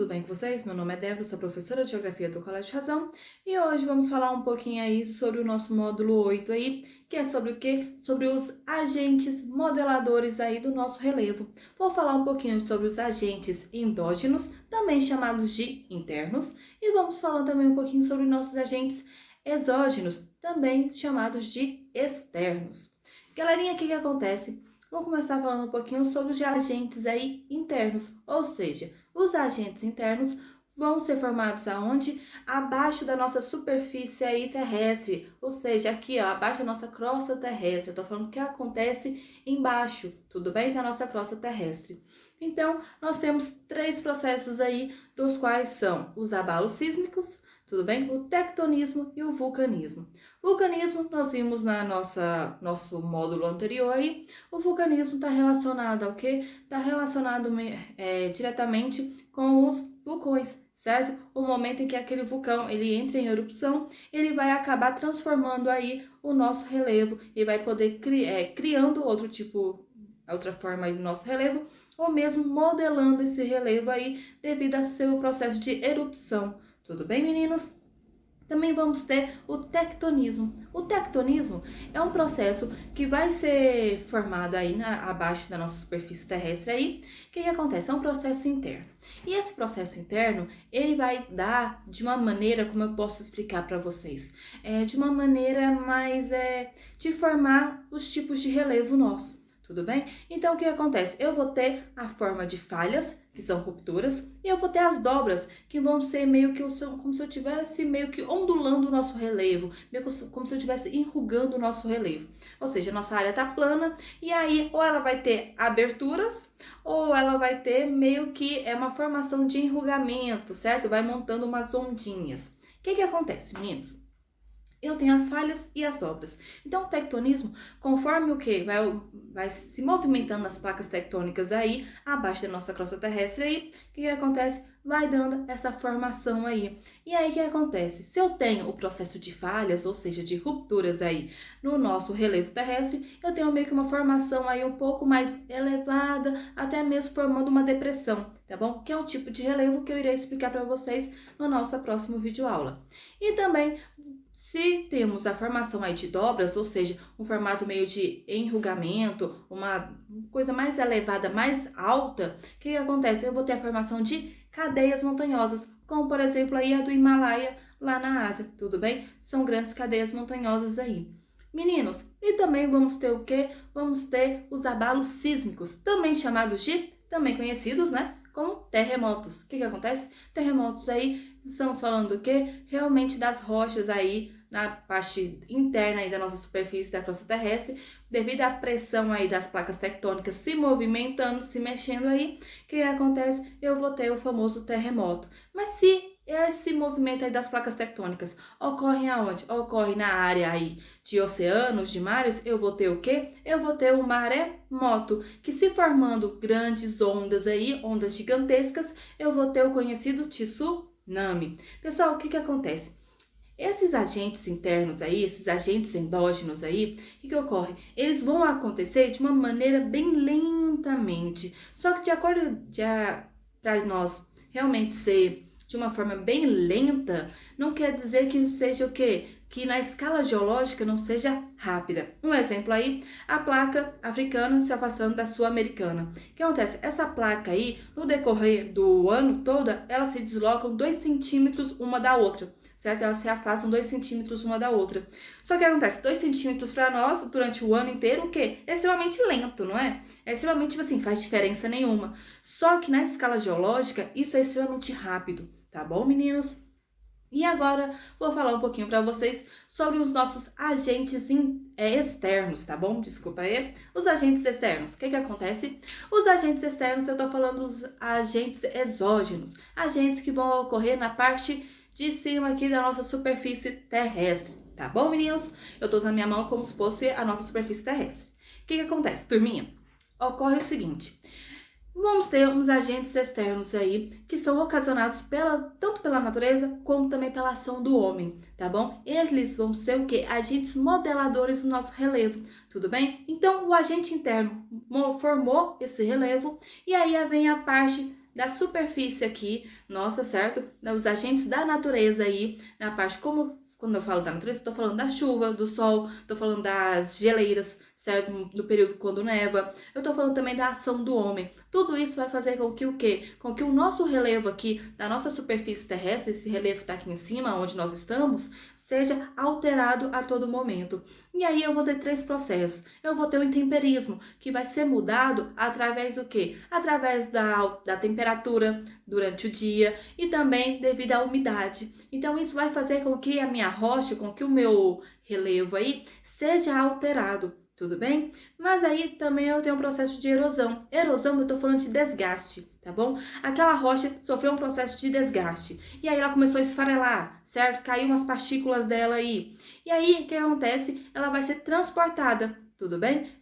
tudo bem com vocês? Meu nome é Débora, sou professora de Geografia do Colégio Razão e hoje vamos falar um pouquinho aí sobre o nosso módulo 8 aí, que é sobre o quê? Sobre os agentes modeladores aí do nosso relevo. Vou falar um pouquinho sobre os agentes endógenos, também chamados de internos, e vamos falar também um pouquinho sobre nossos agentes exógenos, também chamados de externos. Galerinha, o que acontece? Vou começar falando um pouquinho sobre os agentes aí internos, ou seja, os agentes internos vão ser formados aonde? Abaixo da nossa superfície aí terrestre, ou seja, aqui ó, abaixo da nossa crosta terrestre. Eu tô falando o que acontece embaixo, tudo bem? Da nossa crosta terrestre. Então, nós temos três processos aí, dos quais são os abalos sísmicos, tudo bem? O tectonismo e o vulcanismo. Vulcanismo, nós vimos na nosso módulo anterior aí, o vulcanismo está relacionado ao quê? Está relacionado diretamente com os vulcões, certo? O momento em que aquele vulcão ele entra em erupção, ele vai acabar transformando aí o nosso relevo e vai poder criando outra forma aí do nosso relevo, ou mesmo modelando esse relevo aí devido ao seu processo de erupção. Tudo bem, meninos? Também vamos ter o tectonismo. O tectonismo é um processo que vai ser formado aí abaixo da nossa superfície terrestre aí. O que acontece? É um processo interno. E esse processo interno, ele vai dar de uma maneira, como eu posso explicar para vocês, de uma maneira mais de formar os tipos de relevo nosso. Tudo bem? Então, o que acontece? Eu vou ter a forma de falhas, que são rupturas, e eu vou ter as dobras, que vão ser meio que como se eu estivesse meio que ondulando o nosso relevo, meio como se eu estivesse enrugando o nosso relevo. Ou seja, a nossa área está plana, e aí ou ela vai ter aberturas, ou ela vai ter meio que uma formação de enrugamento, certo? Vai montando umas ondinhas. O que acontece, meninos? Eu tenho as falhas e as dobras. Então, o tectonismo, conforme o que vai se movimentando as placas tectônicas aí, abaixo da nossa crosta terrestre aí, o que acontece? Vai dando essa formação aí. E aí, o que acontece? Se eu tenho o processo de falhas, ou seja, de rupturas aí no nosso relevo terrestre, eu tenho meio que uma formação aí um pouco mais elevada, até mesmo formando uma depressão, tá bom? Que é um tipo de relevo que eu irei explicar para vocês no nosso próximo vídeo aula. E também, se temos a formação aí de dobras, ou seja, um formato meio de enrugamento, uma coisa mais elevada, mais alta, o que acontece? Eu vou ter a formação de cadeias montanhosas, como por exemplo aí a do Himalaia lá na Ásia, tudo bem? São grandes cadeias montanhosas aí. Meninos, e também vamos ter o quê? Vamos ter os abalos sísmicos, também chamados também conhecidos, né? Como terremotos. O que acontece? Terremotos aí, estamos falando do quê? Realmente das rochas aí, na parte interna aí da nossa superfície da crosta terrestre, devido à pressão aí das placas tectônicas se movimentando, se mexendo aí, o que acontece? Eu vou ter o famoso terremoto. Mas se esse movimento aí das placas tectônicas ocorre aonde? Ocorre na área aí de oceanos, de mares, eu vou ter o quê? Eu vou ter um maremoto, que se formando grandes ondas aí, ondas gigantescas, eu vou ter o conhecido tsunami. Pessoal, o que acontece? Esses agentes internos aí, esses agentes endógenos aí, o que ocorre? Eles vão acontecer de uma maneira bem lentamente. Só que de acordo para nós realmente ser de uma forma bem lenta, não quer dizer que seja o quê? Que na escala geológica não seja rápida. Um exemplo aí, a placa africana se afastando da sul-americana. O que acontece? Essa placa aí, no decorrer do ano todo, elas se deslocam 2 centímetros uma da outra, certo? Elas se afastam 2 centímetros uma da outra. Só que acontece, 2 centímetros para nós, durante o ano inteiro, o quê? É extremamente lento, não é? É extremamente, tipo assim, faz diferença nenhuma. Só que na escala geológica, isso é extremamente rápido, tá bom, meninos? E agora, vou falar um pouquinho para vocês sobre os nossos agentes externos, tá bom? Desculpa aí. Os agentes externos. O que acontece? Os agentes externos, eu tô falando dos agentes exógenos. Agentes que vão ocorrer na parte de cima aqui da nossa superfície terrestre, tá bom, meninos? Eu tô usando minha mão como se fosse a nossa superfície terrestre. O que acontece, turminha? Ocorre o seguinte: vamos ter uns agentes externos aí que são ocasionados tanto pela natureza como também pela ação do homem, tá bom? Eles vão ser o quê? Agentes modeladores do nosso relevo, tudo bem? Então, o agente interno formou esse relevo e aí vem a parte da superfície aqui, nossa, certo? Os agentes da natureza aí, na parte como quando eu falo da natureza, eu tô falando da chuva, do sol, tô falando das geleiras, certo? Do período quando neva. Eu tô falando também da ação do homem. Tudo isso vai fazer com que o quê? Com que o nosso relevo aqui, da nossa superfície terrestre, esse relevo que tá aqui em cima, onde nós estamos, seja alterado a todo momento. E aí eu vou ter 3 processos. Eu vou ter o intemperismo, que vai ser mudado através do quê? Através da temperatura durante o dia e também devido à umidade. Então isso vai fazer com que a minha rocha, com que o meu relevo aí seja alterado. Tudo bem? Mas aí também eu tenho um processo de erosão. Erosão, eu tô falando de desgaste, tá bom? Aquela rocha sofreu um processo de desgaste. E aí ela começou a esfarelar, certo? Caiu umas partículas dela aí. E aí, o que acontece? Ela vai ser transportada, tudo bem?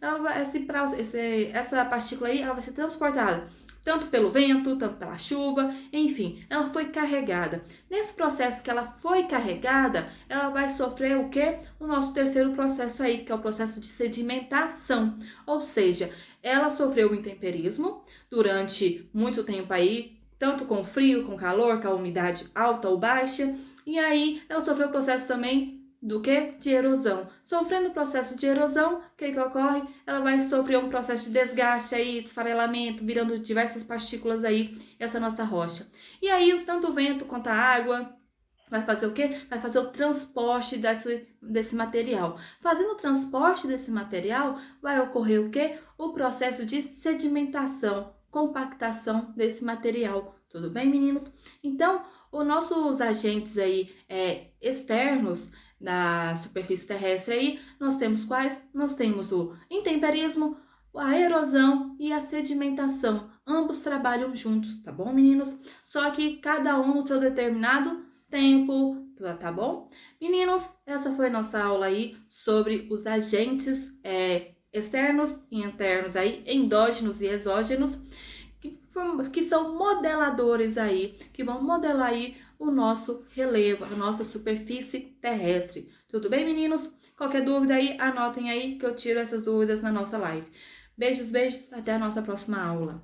Essa partícula aí, ela vai ser transportada tanto pelo vento, tanto pela chuva, enfim, ela foi carregada. Nesse processo que ela foi carregada, ela vai sofrer o quê? O nosso terceiro processo aí, que é o processo de sedimentação. Ou seja, ela sofreu o intemperismo durante muito tempo aí, tanto com frio, com calor, com a umidade alta ou baixa, e aí ela sofreu o processo também do que? De erosão. Sofrendo o processo de erosão, o que ocorre? Ela vai sofrer um processo de desgaste aí, desfarelamento, virando diversas partículas aí, essa nossa rocha. E aí, tanto o vento quanto a água vai fazer o quê? Vai fazer o transporte desse material. Fazendo o transporte desse material, vai ocorrer o quê? O processo de sedimentação, compactação desse material. Tudo bem, meninos? Então, os nossos agentes aí externos da superfície terrestre aí, nós temos quais? Nós temos o intemperismo, a erosão e a sedimentação. Ambos trabalham juntos, tá bom, meninos? Só que cada um no seu determinado tempo, tá bom? Meninos, essa foi nossa aula aí sobre os agentes externos e internos aí, endógenos e exógenos, que são modeladores aí, que vão modelar aí o nosso relevo, a nossa superfície terrestre. Tudo bem, meninos? Qualquer dúvida aí, anotem aí que eu tiro essas dúvidas na nossa live. Beijos, beijos, até a nossa próxima aula.